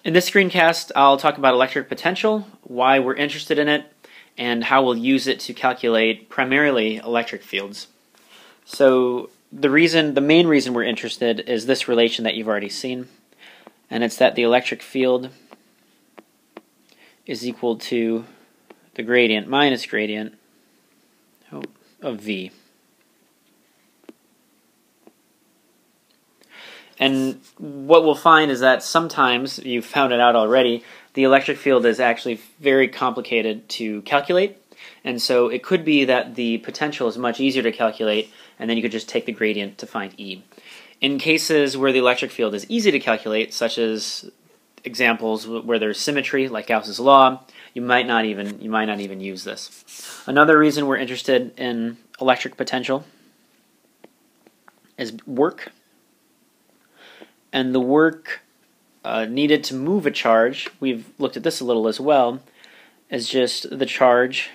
In this screencast, I'll talk about electric potential, why we're interested in it, and how we'll use it to calculate primarily electric fields. So the main reason we're interested is this relation that you've already seen, and it's that the electric field is equal to the gradient minus gradient of V. And what we'll find is that sometimes, you've found it out already, the electric field is actually very complicated to calculate. And so it could be that the potential is much easier to calculate, and then you could just take the gradient to find E. In cases where the electric field is easy to calculate, such as examples where there's symmetry, like Gauss's law, you might not even use this. Another reason we're interested in electric potential is work. And the work needed to move a charge, we've looked at this a little as well, is just the charge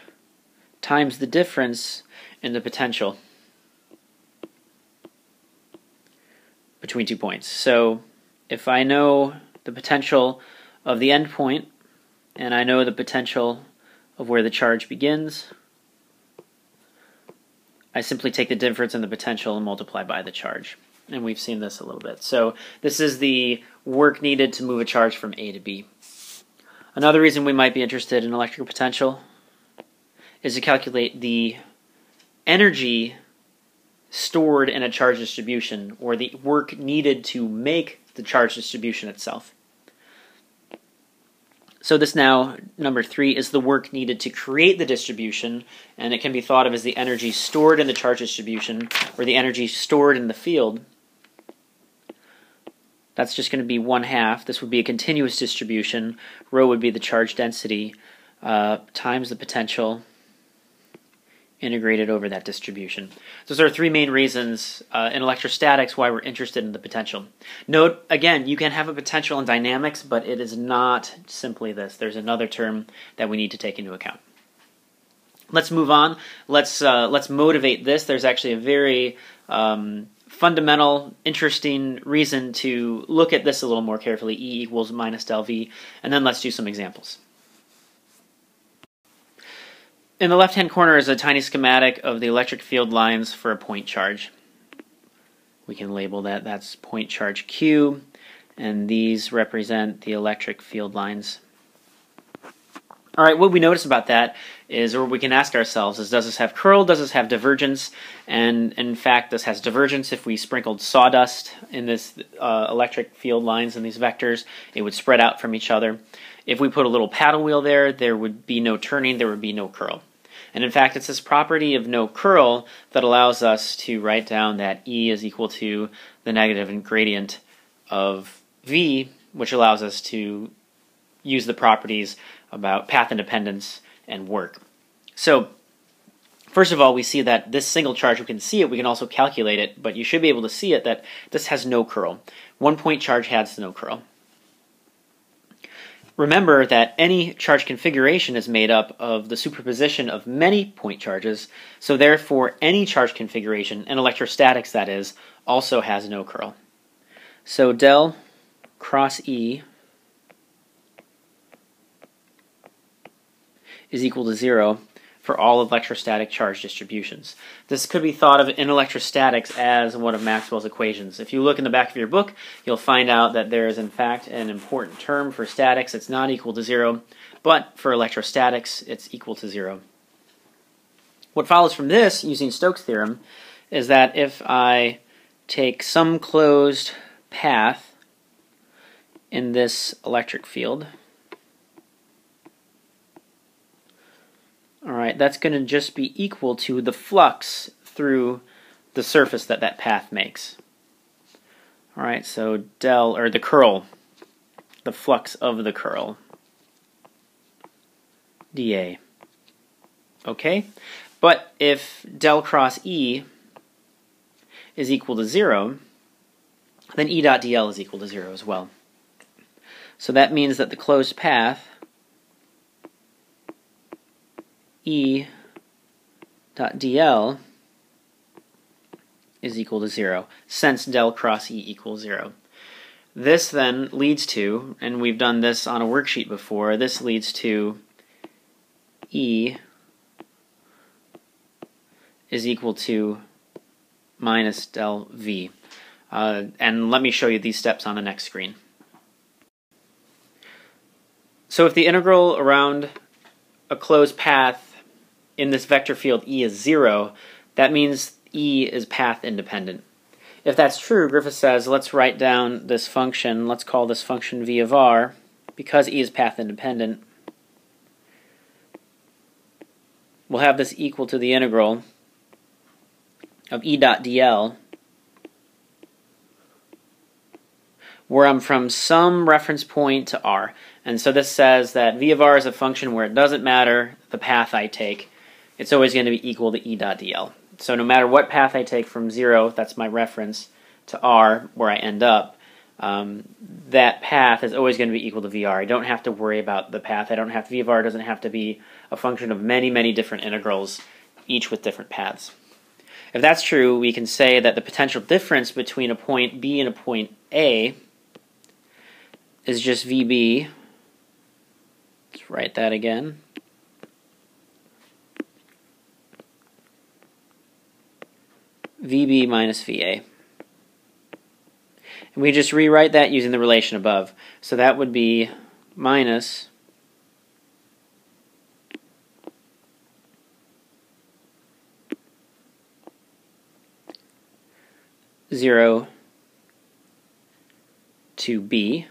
times the difference in the potential between 2 points. So if I know the potential of the end point, and I know the potential of where the charge begins, I simply take the difference in the potential and multiply by the charge. And we've seen this a little bit. So this is the work needed to move a charge from A to B. Another reason we might be interested in electrical potential is to calculate the energy stored in a charge distribution, or the work needed to make the charge distribution itself. So this now, number 3, is the work needed to create the distribution, and it can be thought of as the energy stored in the charge distribution, or the energy stored in the field. That's just going to be 1/2. This would be a continuous distribution. Rho would be the charge density times the potential integrated over that distribution. Those are 3 main reasons in electrostatics why we're interested in the potential. Note, again, you can have a potential in dynamics, but it is not simply this. There's another term that we need to take into account. Let's move on. Let's motivate this. There's actually a very fundamental, interesting reason to look at this a little more carefully. E equals minus del V, and then let's do some examples. In the left-hand corner is a tiny schematic of the electric field lines for a point charge. We can label that's point charge Q, and these represent the electric field lines. All right, what we notice about that is, or we can ask ourselves, is does this have curl, does this have divergence? And in fact, this has divergence. If we sprinkled sawdust in this electric field lines and these vectors, it would spread out from each other. If we put a little paddle wheel there, there would be no turning, there would be no curl. And in fact, it's this property of no curl that allows us to write down that E is equal to the negative gradient of V, which allows us to use the properties about path independence and work. So, first of all, we see that this single charge, we can see it, we can also calculate it, but you should be able to see it that this has no curl. 1 point charge has no curl. Remember that any charge configuration is made up of the superposition of many point charges, so therefore any charge configuration, in electrostatics that is, also has no curl. So del cross E is equal to 0 for all electrostatic charge distributions. This could be thought of in electrostatics as one of Maxwell's equations. If you look in the back of your book, you'll find out that there is in fact an important term for statics. It's not equal to 0, but for electrostatics, it's equal to 0. What follows from this, using Stokes' theorem, is that if I take some closed path in this electric field, alright, that's going to just be equal to the flux through the surface that that path makes. Alright, so del, or the curl, the flux of the curl, dA. Okay? But if del cross E is equal to 0, then E dot dl is equal to 0 as well. So that means that the closed path E dot dl is equal to 0, since del cross E equals 0. This then leads to, and we've done this on a worksheet before, this leads to E is equal to minus del V. And let me show you these steps on the next screen. So if the integral around a closed path in this vector field E is 0, that means E is path independent. If that's true, Griffith says, let's write down this function, let's call this function v of r, because E is path independent. We'll have this equal to the integral of E dot dl, where I'm from some reference point to r. And so this says that v of r is a function where it doesn't matter the path I take. It's always going to be equal to E dot dl. So no matter what path I take from 0, that's my reference, to r, where I end up, that path is always going to be equal to VR. I don't have to worry about the path. V of r doesn't have to be a function of many, many different integrals, each with different paths. If that's true, we can say that the potential difference between a point B and a point A is just VB. Let's write that again. VB minus VA. And we just rewrite that using the relation above. So that would be minus zero to B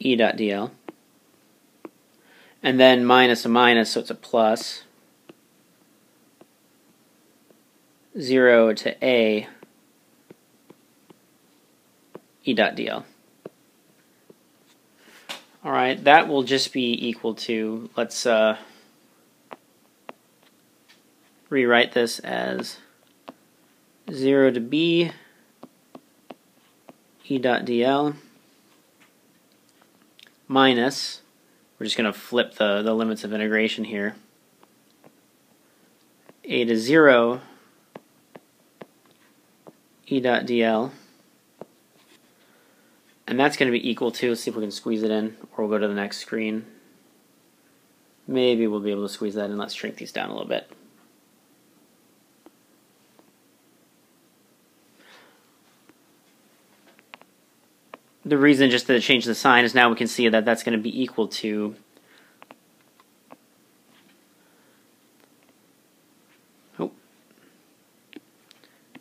E dot dl. And then minus a minus, so it's a plus. 0 to A E dot dl. Alright, that will just be equal to, let's rewrite this as 0 to B E dot dl minus, we're just going to flip the limits of integration here, A to 0 E dot dl, and that's going to be equal to, let's see if we can squeeze it in, or we'll go to the next screen. Maybe we'll be able to squeeze that in. Let's shrink these down a little bit. The reason just to change the sign is now we can see that that's going to be equal to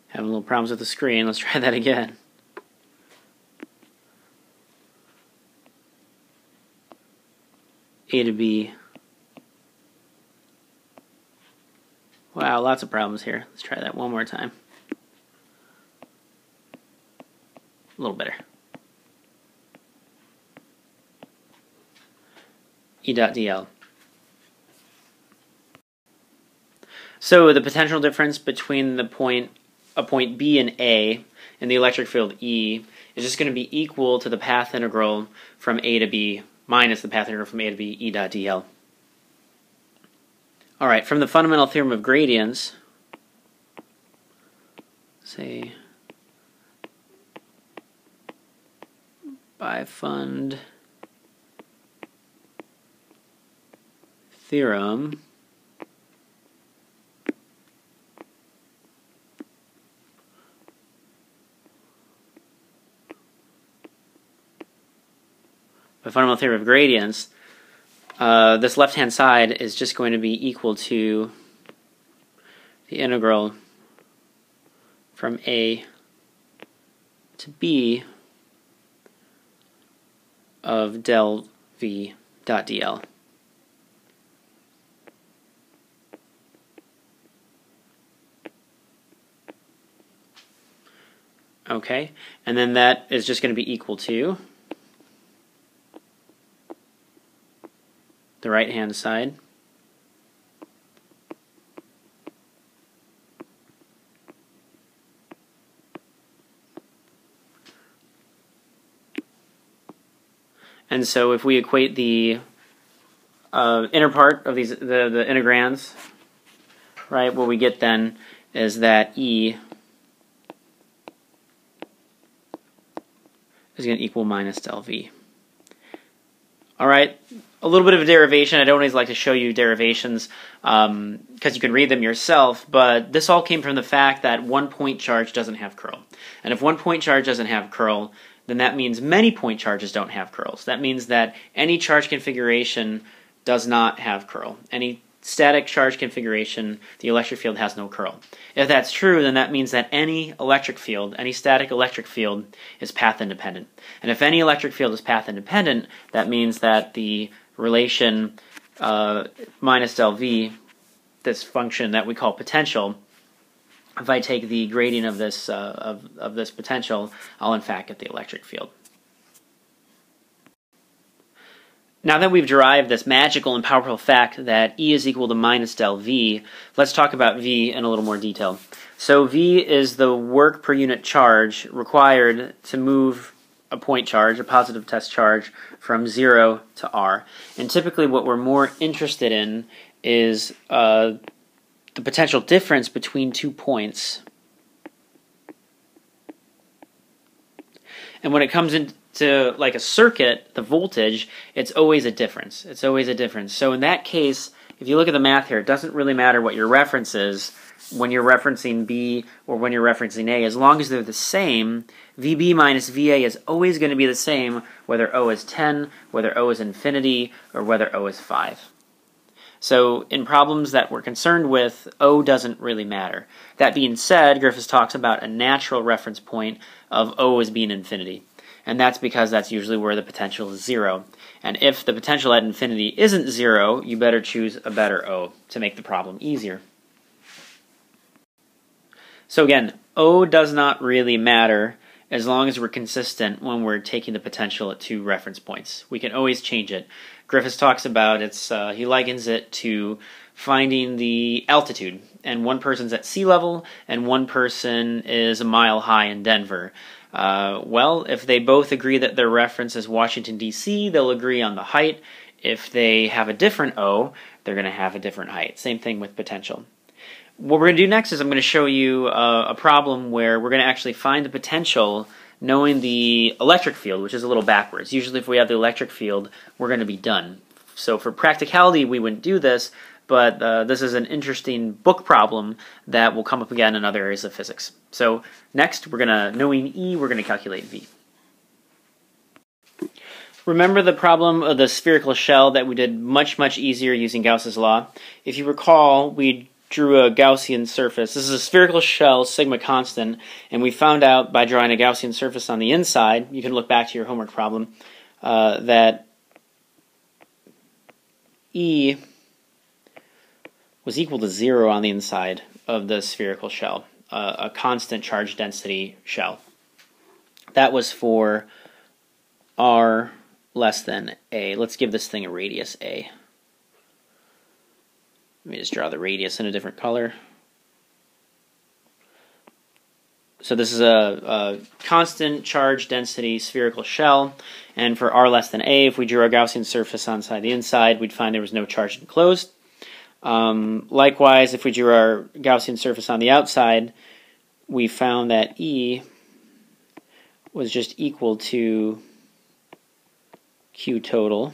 having a little problems with the screen. Let's try that again. A to B. Wow, lots of problems here. Let's try that one more time. A little better. E dot dl. So the potential difference between a point B and A in the electric field E is just going to be equal to the path integral from A to B minus the path integral from A to B E dot dl. Alright, from the fundamental theorem of gradients, say bifund theorem, by fundamental theorem of gradients, this left-hand side is just going to be equal to the integral from A to B of del V dot dl. Okay, and then that is just going to be equal to the right-hand side and so if we equate the inner part of these the integrands, right, what we get then is that E is going to equal minus del V. All right, a little bit of a derivation. I don't always like to show you derivations because you can read them yourself, but this all came from the fact that one point charge doesn't have curl. And if one point charge doesn't have curl, then that means many point charges don't have curls. That means that any charge configuration does not have curl. Any static charge configuration, the electric field has no curl. If that's true, then that means that any electric field, any static electric field, is path independent. And if any electric field is path independent, that means that the relation minus del V, this function that we call potential, if I take the gradient of this potential, I'll in fact get the electric field. Now that we've derived this magical and powerful fact that E is equal to minus del V, let's talk about V in a little more detail. So V is the work per unit charge required to move a point charge, a positive test charge, from 0 to R. And typically what we're more interested in is the potential difference between 2 points. And when it comes into like a circuit, the voltage, it's always a difference. It's always a difference. So in that case, if you look at the math here, it doesn't really matter what your reference is when you're referencing B or when you're referencing A. As long as they're the same, VB minus VA is always going to be the same whether O is 10, whether O is infinity, or whether O is 5. So in problems that we're concerned with, O doesn't really matter. That being said, Griffiths talks about a natural reference point of O as being infinity. And that's because that's usually where the potential is 0. And if the potential at infinity isn't 0, you better choose a better O to make the problem easier. So again, O does not really matter as long as we're consistent when we're taking the potential at 2 reference points. We can always change it. Griffiths talks about he likens it to finding the altitude. And one person's at sea level and one person is a mile high in Denver. Well, if they both agree that their reference is Washington, D.C., they'll agree on the height. If they have a different O, they're going to have a different height. Same thing with potential. What we're going to do next is I'm going to show you a problem where we're going to actually find the potential knowing the electric field, which is a little backwards. Usually if we have the electric field, we're going to be done. So for practicality, we wouldn't do this, but this is an interesting book problem that will come up again in other areas of physics. So next, knowing E, we're going to calculate V. Remember the problem of the spherical shell that we did much, much easier using Gauss's law? If you recall, we drew a Gaussian surface. This is a spherical shell, sigma constant, and we found out by drawing a Gaussian surface on the inside, you can look back to your homework problem, that E was equal to 0 on the inside of the spherical shell, a constant charge density shell. That was for R less than A. Let's give this thing a radius A. Let me just draw the radius in a different color. So this is a constant charge density spherical shell, and for R less than A, if we drew our Gaussian surface on the inside, we'd find there was no charge enclosed. Likewise, if we drew our Gaussian surface on the outside, we found that E was just equal to Q total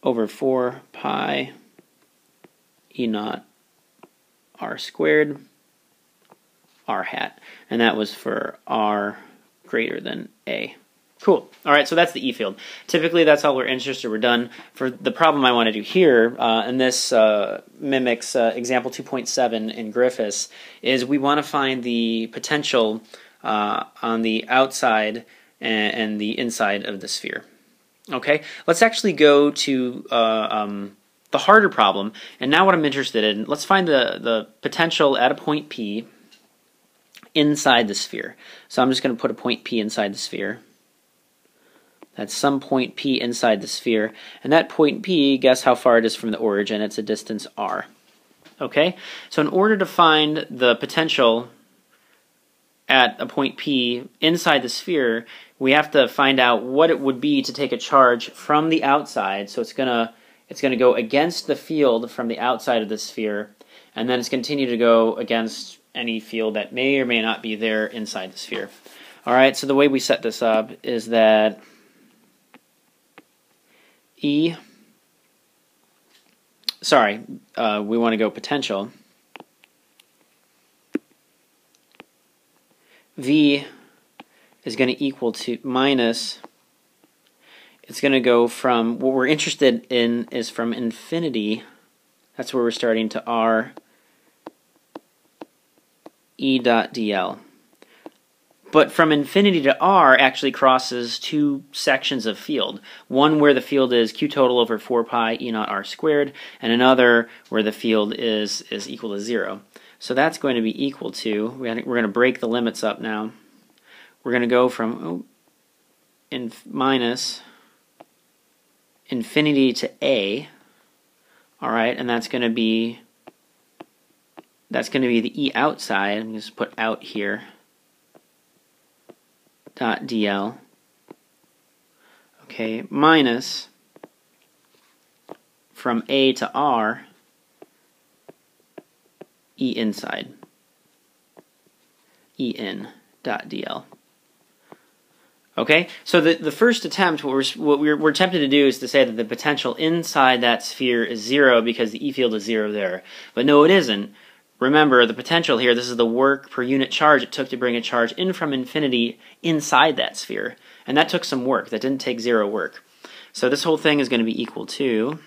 over 4 pi E naught R squared R hat. And that was for R greater than A. Cool. All right, so that's the E field. Typically, that's all we're interested in. We're done. For the problem I want to do here, and this mimics example 2.7 in Griffiths, is we want to find the potential on the outside and the inside of the sphere. Okay, let's actually go to the harder problem, and now what I'm interested in, let's find the potential at a point P inside the sphere. So I'm just going to put a point P inside the sphere. That's some point P inside the sphere, and that point P, guess how far it is from the origin? It's a distance R. Okay, so in order to find the potential at a point P inside the sphere, we have to find out what it would be to take a charge from the outside. So it's gonna go against the field from the outside of the sphere, and then it's continue to go against any field that may or may not be there inside the sphere. All right, so the way we set this up is that we want to go potential. V is going to equal to minus, it's going to go from, what we're interested in is from infinity, that's where we're starting, to R E dot dl. But from infinity to R actually crosses two sections of field. One where the field is Q total over 4 pi E naught R squared, and another where the field is equal to 0. So that's going to be equal to, we're going to break the limits up now. We're going to go from minus infinity to A, all right, and that's going to be the E outside. I'm just put out here. Dot dl. Okay, minus from A to R, E inside. E in dot dl. Okay, so the first attempt, what we're attempting to do is to say that the potential inside that sphere is 0 because the E field is 0 there. But no, it isn't. Remember, the potential here, this is the work per unit charge it took to bring a charge in from infinity inside that sphere. And that took some work. That didn't take 0 work. So this whole thing is going to be equal to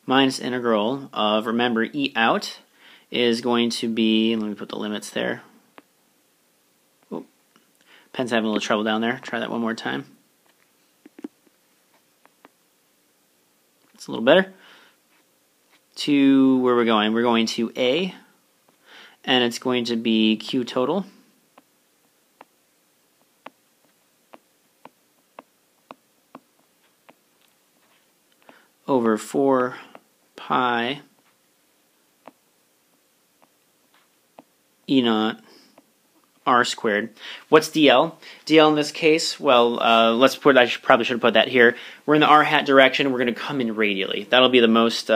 minus integral of, remember, E out is going to be, let me put the limits there. Pen's having a little trouble down there. Try that one more time. It's a little better. To where we're going. We're going to A, and it's going to be Q total over 4 pi E naught R squared. What's DL? DL in this case, well, I probably should have put that here. We're in the R hat direction. We're going to come in radially. That'll be the most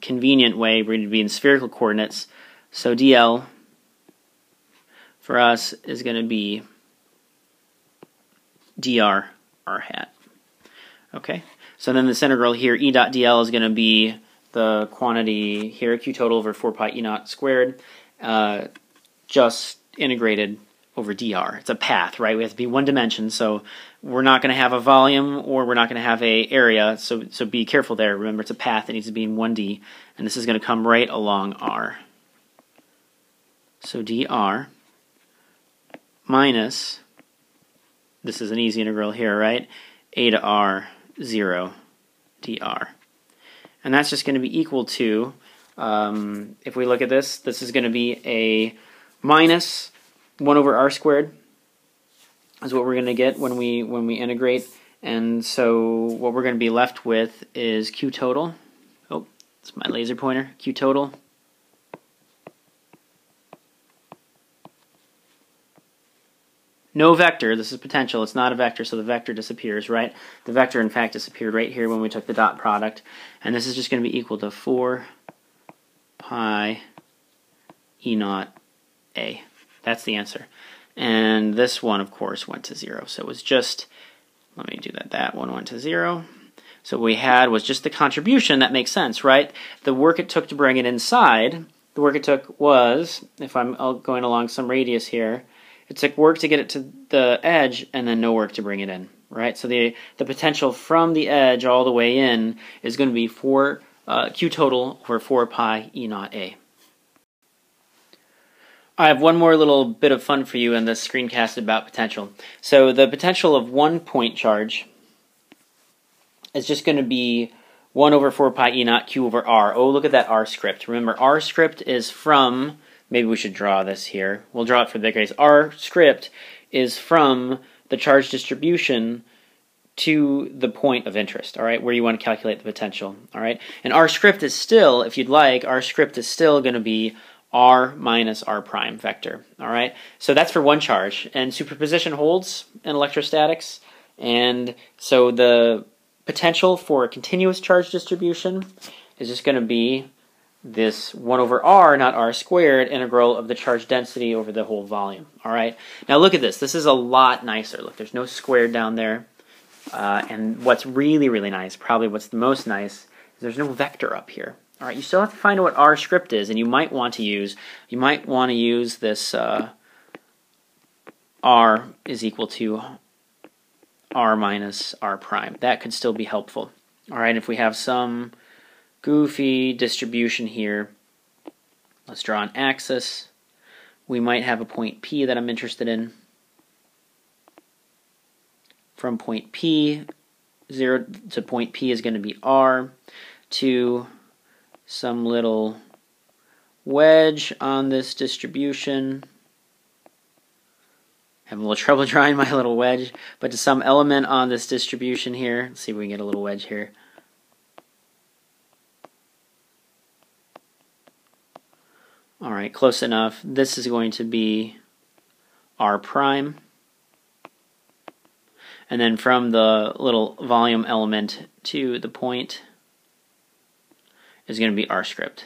convenient way. We're going to be in spherical coordinates. So DL for us is going to be dr R hat. Okay. So then this integral here, E dot dl, is going to be the quantity here, Q total over 4 pi E naught squared, just integrated over dr. It's a path, right? We have to be one dimension, so we're not going to have a volume or we're not going to have a area, so be careful there. Remember, it's a path that needs to be in 1D, and this is going to come right along R. So dr minus, this is an easy integral here, right? A to R 0 dr. And that's just going to be equal to, if we look at this, this is going to be a minus 1 over R squared is what we're going to get when we integrate. And so what we're going to be left with is Q total. Oh, it's my laser pointer. Q total no vector. This is potential. It's not a vector, so the vector disappears, right? The vector, in fact, disappeared right here when we took the dot product. And this is just going to be equal to 4 pi E naught A. That's the answer. And this one, of course, went to 0. So it was just, let me do that. That one went to 0. So what we had was just the contribution. That makes sense, right? The work it took to bring it inside, the work it took was, if I'm going along some radius here, it took work to get it to the edge and then no work to bring it in, right? So the potential from the edge all the way in is going to be Q total over 4 pi E naught A. I have one more little bit of fun for you in this screencast about potential. So the potential of one point charge is just going to be 1 over 4 pi E naught Q over R. Oh, look at that R script. Remember, R script is from, maybe we should draw this here. We'll draw it for the case. R script is from the charge distribution to the point of interest, all right, where you want to calculate the potential, all right? And R script is still, if you'd like, R script is still going to be R minus R prime vector, all right? So that's for one charge, and superposition holds in electrostatics, and so the potential for a continuous charge distribution is just going to be this 1 over r, not r squared, integral of the charge density over the whole volume. All right. Now look at this. This is a lot nicer. Look, there's no squared down there. And what's really, really nice, probably what's the most nice, is there's no vector up here. All right. You still have to find out what r script is, and you might want to use this r is equal to r minus r prime. That could still be helpful. All right. If we have some goofy distribution here, let's draw an axis. We might have a point P that I'm interested in. From point P, 0 to point P is going to be R, to some little wedge on this distribution. Having a little trouble drawing my little wedge, but to some element on this distribution here. Let's see if we can get a little wedge here. All right, close enough. This is going to be r prime. And then from the little volume element to the point is going to be r script.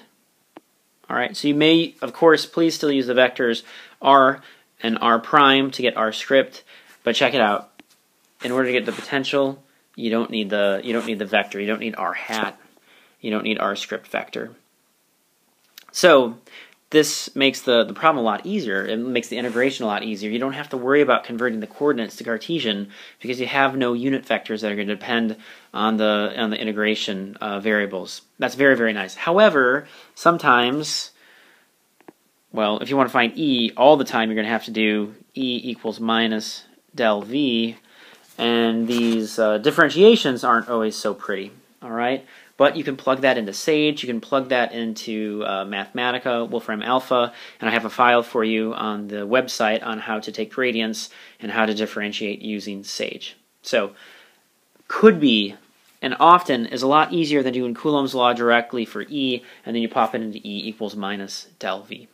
All right, so you may, of course, please still use the vectors r and r prime to get r script, but check it out. In order to get the potential, you don't need the vector. You don't need r hat. You don't need r script vector. So this makes the problem a lot easier. It makes the integration a lot easier. You don't have to worry about converting the coordinates to Cartesian because you have no unit vectors that are going to depend on the integration variables. That's very, very nice. However, sometimes, well, if you want to find E all the time, you're going to have to do E equals minus del V, and these differentiations aren't always so pretty. All right. But you can plug that into Sage, you can plug that into Mathematica, Wolfram Alpha, and I have a file for you on the website on how to take gradients and how to differentiate using Sage. So, could be, and often, is a lot easier than doing Coulomb's law directly for E, and then you pop it into E equals minus del V.